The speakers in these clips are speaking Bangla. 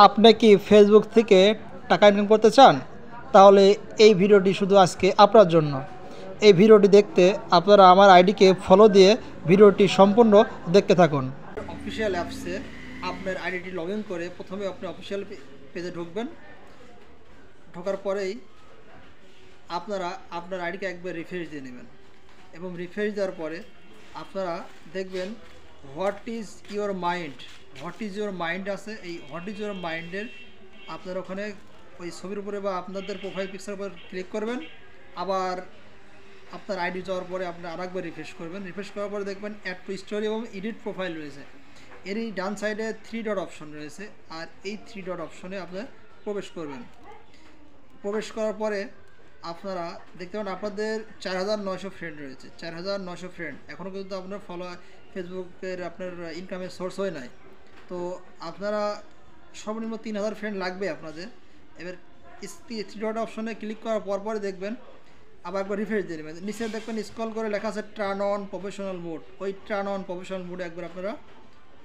আপনি কি ফেসবুক থেকে টাকা ইনকাম করতে চান? তাহলে এই ভিডিওটি শুধু আজকে আপনার জন্য। এই ভিডিওটি দেখতে আপনারা আমার আইডিকে ফলো দিয়ে ভিডিওটি সম্পূর্ণ দেখতে থাকুন। অফিসিয়াল অ্যাপসে আপনার আইডিটি লগ ইন করে প্রথমে আপনি অফিসিয়াল পেজে ঢুকবেন। ঢোকার পরেই আপনারা আপনার আইডিকে একবার রিফ্রেশ দিয়ে নেবেন এবং রিফ্রেশ দেওয়ার পরে আপনারা দেখবেন হোয়াট ইজ ইউর মাইন্ড আছে। এই হোয়াট ইজ ইউর মাইন্ডের আপনার ওখানে ওই ছবির উপরে বা আপনাদের প্রোফাইল পিকচারের উপর ক্লিক করবেন। আবার আপনার আইডি যাওয়ার পরে আপনি আরেকবার রিফ্রেশ করবেন। রিফ্রেশ করার পরে দেখবেন অ্যাড টু স্টোরি এবং এডিট প্রোফাইল রয়েছে। এরই ডান সাইডে 3 ডট অপশন রয়েছে, আর এই 3 ডট অপশনে আপনার প্রবেশ করবেন। প্রবেশ করার পরে আপনারা দেখতে পান আপনাদের 4900 ফ্রেন্ড রয়েছে। 4900 ফ্রেন্ড এখনও কিন্তু আপনার ফেসবুকের আপনার ইনকামের সোর্স হয় নাই। তো আপনারা সর্বনিম্ন 3000 ফ্রেন্ড লাগবে আপনাদের। এবার 3 ডট অপশনে ক্লিক করার পরে দেখবেন আবার একবার রিফ্রেশ দিয়ে নেবেন। নিচে দেখবেন স্ক্রল করে লেখা আছে টার্ন অন প্রফেশনাল মোড। ওই টার্ন অন প্রফেশনাল মোডে একবার আপনারা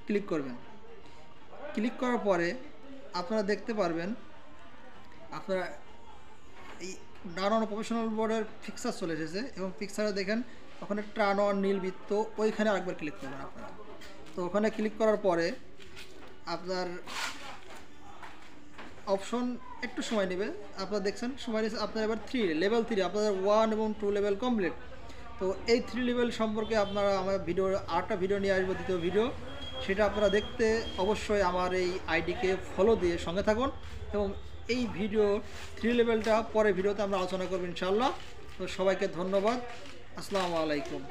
ক্লিক করবেন। ক্লিক করার পরে আপনারা দেখতে পারবেন আপনারা এই টার্ন অন প্রফেশনাল মোডের পিকচার চলে এসেছে এবং পিকচারে দেখেন ওখানে টার্ন অন নীল বৃত্ত, ওইখানে আরেকবার ক্লিক করবেন আপনারা। তো ওখানে ক্লিক করার পরে আপনার অপশন একটু সময় নেবে। আপনারা দেখছেন সময় নিয়েছে আপনার এবার লেভেল 3 আপনাদের 1 এবং 2 লেভেল কমপ্লিট। তো এই 3 লেভেল সম্পর্কে আপনারা আমার আরেকটা ভিডিও নিয়ে আসবো, দ্বিতীয় ভিডিও। সেটা আপনারা দেখতে অবশ্যই আমার এই আইডিকে ফলো দিয়ে সঙ্গে থাকুন এবং এই ভিডিও 3 লেভেলটা পরে ভিডিওতে আমরা আলোচনা করব ইনশাআল্লাহ। তো সবাইকে ধন্যবাদ। আসসালামু আলাইকুম।